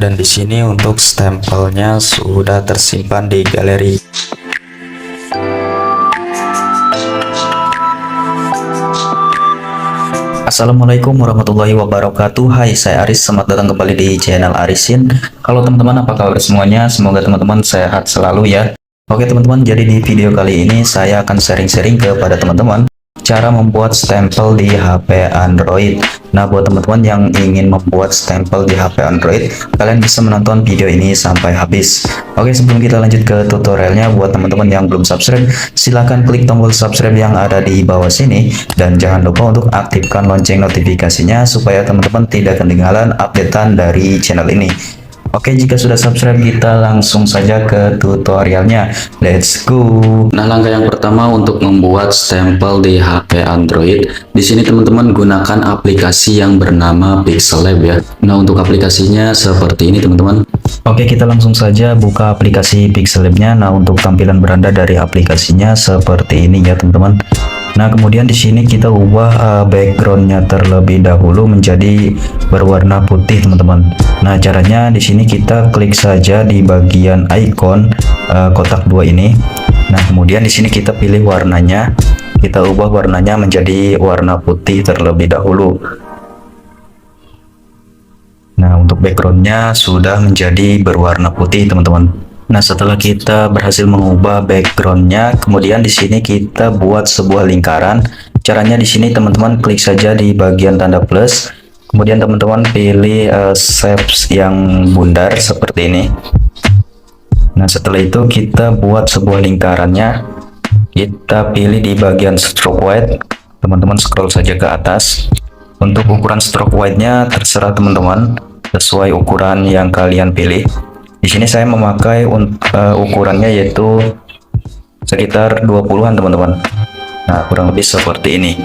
dan di sini untuk stempelnya sudah tersimpan di galeri. Assalamualaikum warahmatullahi wabarakatuh. Hai, saya Aris. Selamat datang kembali di channel Arisin. Halo teman-teman, apa kabar semuanya? Semoga teman-teman sehat selalu ya. Oke teman-teman, jadi di video kali ini saya akan sharing-sharing kepada teman-teman cara membuat stempel di HP Android. Nah, buat teman-teman yang ingin membuat stempel di HP Android, kalian bisa menonton video ini sampai habis. Oke, sebelum kita lanjut ke tutorialnya, buat teman-teman yang belum subscribe, silahkan klik tombol subscribe yang ada di bawah sini. Dan jangan lupa untuk aktifkan lonceng notifikasinya supaya teman-teman tidak ketinggalan updatean dari channel ini. Oke, jika sudah subscribe, kita langsung saja ke tutorialnya. Let's go. Nah, langkah yang pertama untuk membuat stempel di HP Android. Di sini teman-teman gunakan aplikasi yang bernama Pixellab ya. Nah, untuk aplikasinya seperti ini teman-teman. Oke, kita langsung saja buka aplikasi Pixellab-nya. Nah, untuk tampilan beranda dari aplikasinya seperti ini ya teman-teman. Nah, kemudian di sini kita ubah backgroundnya terlebih dahulu menjadi berwarna putih, teman-teman. Nah, caranya di sini kita klik saja di bagian icon kotak dua ini. Nah, kemudian di sini kita pilih warnanya. Kita ubah warnanya menjadi warna putih terlebih dahulu. Nah, untuk backgroundnya sudah menjadi berwarna putih, teman-teman. Nah, setelah kita berhasil mengubah backgroundnya, kemudian di sini kita buat sebuah lingkaran. Caranya di sini teman-teman klik saja di bagian tanda plus, kemudian teman-teman pilih shapes yang bundar seperti ini. Nah, setelah itu kita buat sebuah lingkarannya. Kita pilih di bagian stroke wide, teman-teman scroll saja ke atas. Untuk ukuran stroke wide-nya terserah teman-teman, sesuai ukuran yang kalian pilih. Di sini saya memakai ukurannya yaitu sekitar 20-an teman-teman. Nah, kurang lebih seperti ini.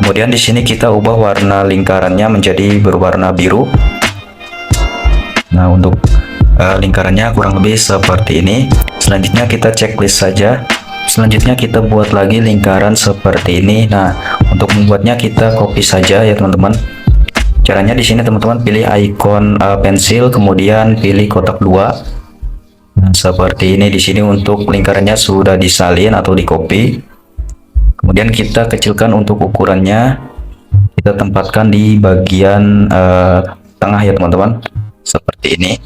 Kemudian di sini kita ubah warna lingkarannya menjadi berwarna biru. Nah, untuk lingkarannya kurang lebih seperti ini. Selanjutnya kita checklist saja. Selanjutnya kita buat lagi lingkaran seperti ini. Nah, untuk membuatnya kita copy saja ya teman-teman. Caranya di sini teman-teman pilih icon pensil, kemudian pilih kotak dua. Nah, seperti ini. Di sini untuk lingkarannya sudah disalin atau di copy. Kemudian kita kecilkan untuk ukurannya. Kita tempatkan di bagian tengah ya teman-teman. Seperti ini.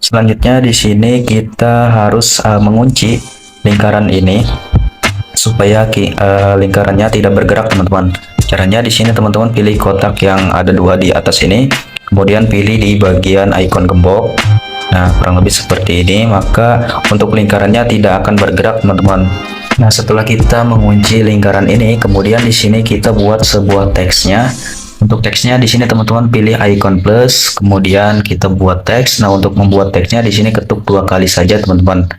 Selanjutnya di sini kita harus mengunci lingkaran ini supaya lingkarannya tidak bergerak teman-teman. Caranya di sini teman-teman pilih kotak yang ada dua di atas ini, kemudian pilih di bagian icon gembok. Nah, kurang lebih seperti ini. Maka untuk lingkarannya tidak akan bergerak teman-teman. Nah, setelah kita mengunci lingkaran ini, kemudian di sini kita buat sebuah teksnya. Untuk teksnya di sini teman-teman pilih icon plus, kemudian kita buat teks. Nah, untuk membuat teksnya di sini ketuk dua kali saja teman-teman.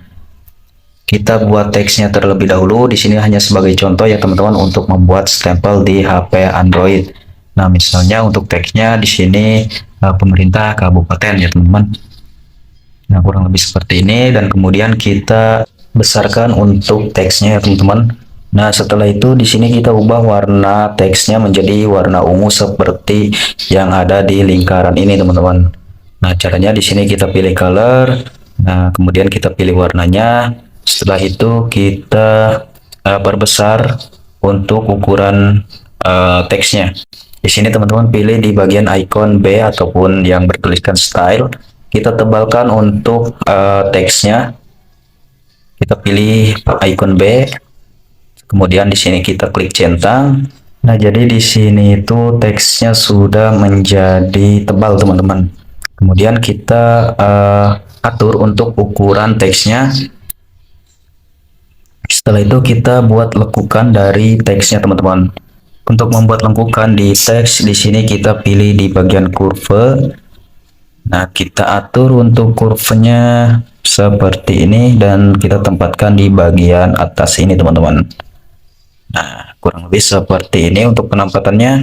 Kita buat teksnya terlebih dahulu. Di sini hanya sebagai contoh ya teman-teman untuk membuat stempel di HP Android. Nah, misalnya untuk teksnya di sini pemerintah kabupaten ya teman-teman. Nah, kurang lebih seperti ini, dan kemudian kita besarkan untuk teksnya ya teman-teman. Nah, setelah itu di sini kita ubah warna teksnya menjadi warna ungu seperti yang ada di lingkaran ini teman-teman. Nah, caranya di sini kita pilih color. Nah, kemudian kita pilih warnanya. Setelah itu kita perbesar untuk ukuran teksnya. Di sini teman-teman pilih di bagian icon B ataupun yang bertuliskan style. Kita tebalkan untuk teksnya. Kita pilih icon B. Kemudian di sini kita klik centang. Nah, jadi di sini itu teksnya sudah menjadi tebal teman-teman. Kemudian kita atur untuk ukuran teksnya. Setelah itu kita buat lekukan dari teksnya teman-teman. Untuk membuat lekukan di teks di sini kita pilih di bagian kurve. Nah, kita atur untuk kurvenya seperti ini dan kita tempatkan di bagian atas ini teman-teman. Nah, kurang lebih seperti ini untuk penampatannya.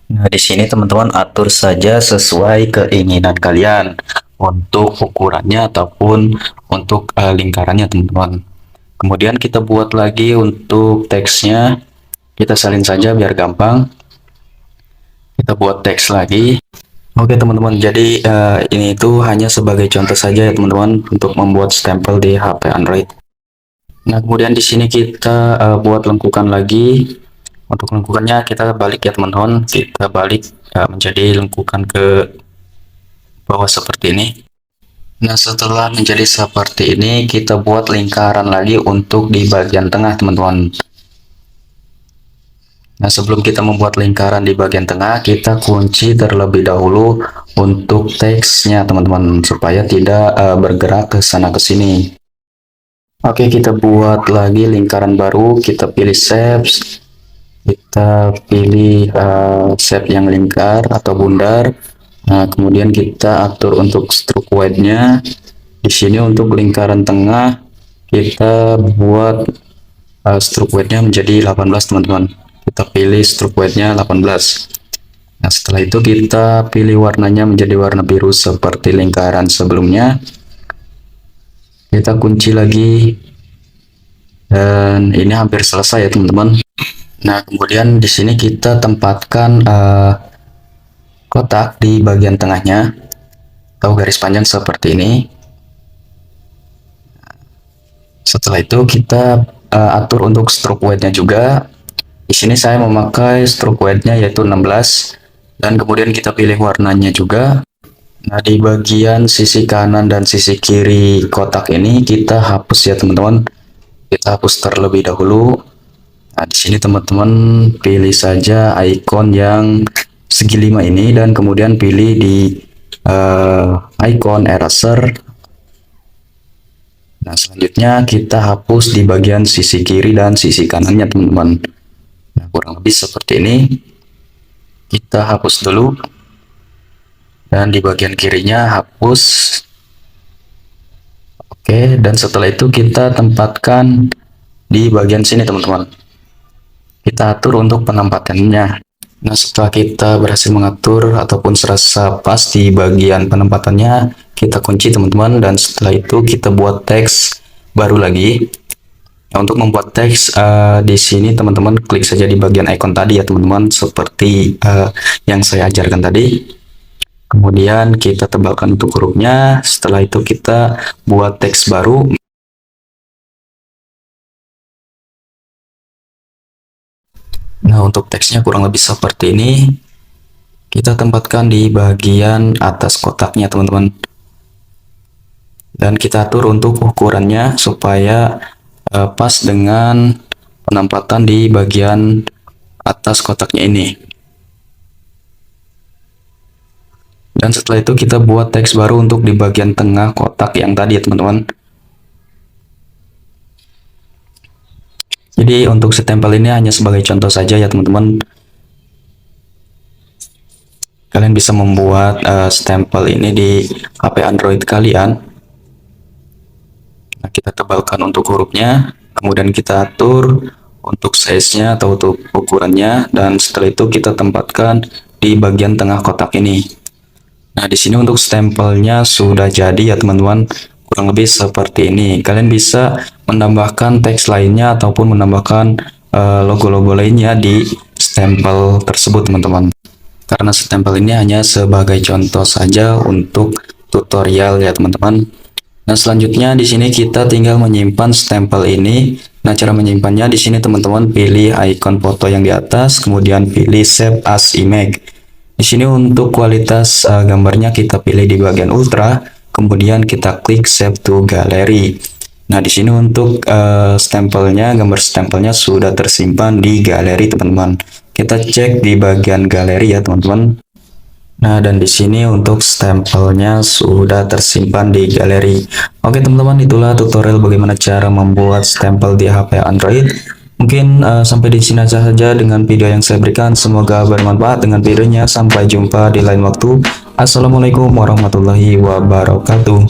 Nah, di sini teman-teman atur saja sesuai keinginan kalian untuk ukurannya ataupun untuk lingkarannya teman-teman. Kemudian kita buat lagi untuk teksnya. Kita salin saja biar gampang. Kita buat teks lagi. Oke teman-teman, jadi ini itu hanya sebagai contoh saja ya teman-teman untuk membuat stempel di HP Android. Nah kemudian di sini kita buat lengkukan lagi. Untuk lengkukannya kita balik ya teman-teman, kita balik menjadi lengkukan ke bawah seperti ini. Nah setelah menjadi seperti ini, kita buat lingkaran lagi untuk di bagian tengah teman-teman. Nah, sebelum kita membuat lingkaran di bagian tengah, kita kunci terlebih dahulu untuk teksnya, teman-teman, supaya tidak bergerak ke sana ke sini. Oke, kita buat lagi lingkaran baru. Kita pilih shapes, kita pilih shape yang lingkar atau bundar. Nah, kemudian kita atur untuk stroke weight-nya. Di sini untuk lingkaran tengah, kita buat stroke weight-nya menjadi 18, teman-teman. Kita pilih stroke weight-nya 18. Nah setelah itu kita pilih warnanya menjadi warna biru seperti lingkaran sebelumnya. Kita kunci lagi dan ini hampir selesai ya teman-teman. Nah kemudian di sini kita tempatkan kotak di bagian tengahnya atau garis panjang seperti ini. Setelah itu kita atur untuk stroke weight-nya juga. Di sini saya memakai stroke weight-nya yaitu 16 dan kemudian kita pilih warnanya juga. Nah, di bagian sisi kanan dan sisi kiri kotak ini kita hapus ya teman-teman. Kita hapus terlebih dahulu. Nah, di sini teman-teman pilih saja icon yang segi 5 ini dan kemudian pilih di icon eraser. Nah, selanjutnya kita hapus di bagian sisi kiri dan sisi kanannya teman-teman. Nah, kurang lebih seperti ini. Kita hapus dulu. Dan di bagian kirinya hapus. Oke, dan setelah itu kita tempatkan di bagian sini teman-teman. Kita atur untuk penempatannya. Nah, setelah kita berhasil mengatur ataupun serasa pas di bagian penempatannya, kita kunci teman-teman dan setelah itu kita buat teks baru lagi. Nah, untuk membuat teks di sini teman-teman klik saja di bagian icon tadi ya teman-teman, seperti yang saya ajarkan tadi. Kemudian kita tebalkan untuk hurufnya. Setelah itu kita buat teks baru. Nah untuk teksnya kurang lebih seperti ini. Kita tempatkan di bagian atas kotaknya teman-teman. Dan kita atur untuk ukurannya supaya pas dengan penempatan di bagian atas kotaknya ini. Dan setelah itu kita buat teks baru untuk di bagian tengah kotak yang tadi ya teman-teman. Jadi untuk stempel ini hanya sebagai contoh saja ya teman-teman. Kalian bisa membuat stempel ini di HP Android kalian. Nah, kita tebalkan untuk hurufnya, kemudian kita atur untuk size-nya atau untuk ukurannya, dan setelah itu kita tempatkan di bagian tengah kotak ini. Nah, di sini untuk stempelnya sudah jadi ya teman-teman, kurang lebih seperti ini. Kalian bisa menambahkan teks lainnya ataupun menambahkan logo-logo lainnya di stempel tersebut teman-teman. Karena stempel ini hanya sebagai contoh saja untuk tutorial ya teman-teman. Nah, selanjutnya di sini kita tinggal menyimpan stempel ini. Nah, cara menyimpannya di sini teman-teman pilih icon foto yang di atas, kemudian pilih save as image. Di sini untuk kualitas gambarnya kita pilih di bagian ultra, kemudian kita klik save to gallery. Nah, di sini untuk stempelnya, gambar stempelnya sudah tersimpan di galeri teman-teman. Kita cek di bagian galeri ya teman-teman. Nah, dan di sini untuk stempelnya sudah tersimpan di galeri. Oke teman-teman, itulah tutorial bagaimana cara membuat stempel di HP Android. Mungkin sampai di sini saja dengan video yang saya berikan. Semoga bermanfaat dengan videonya. Sampai jumpa di lain waktu. Assalamualaikum warahmatullahi wabarakatuh.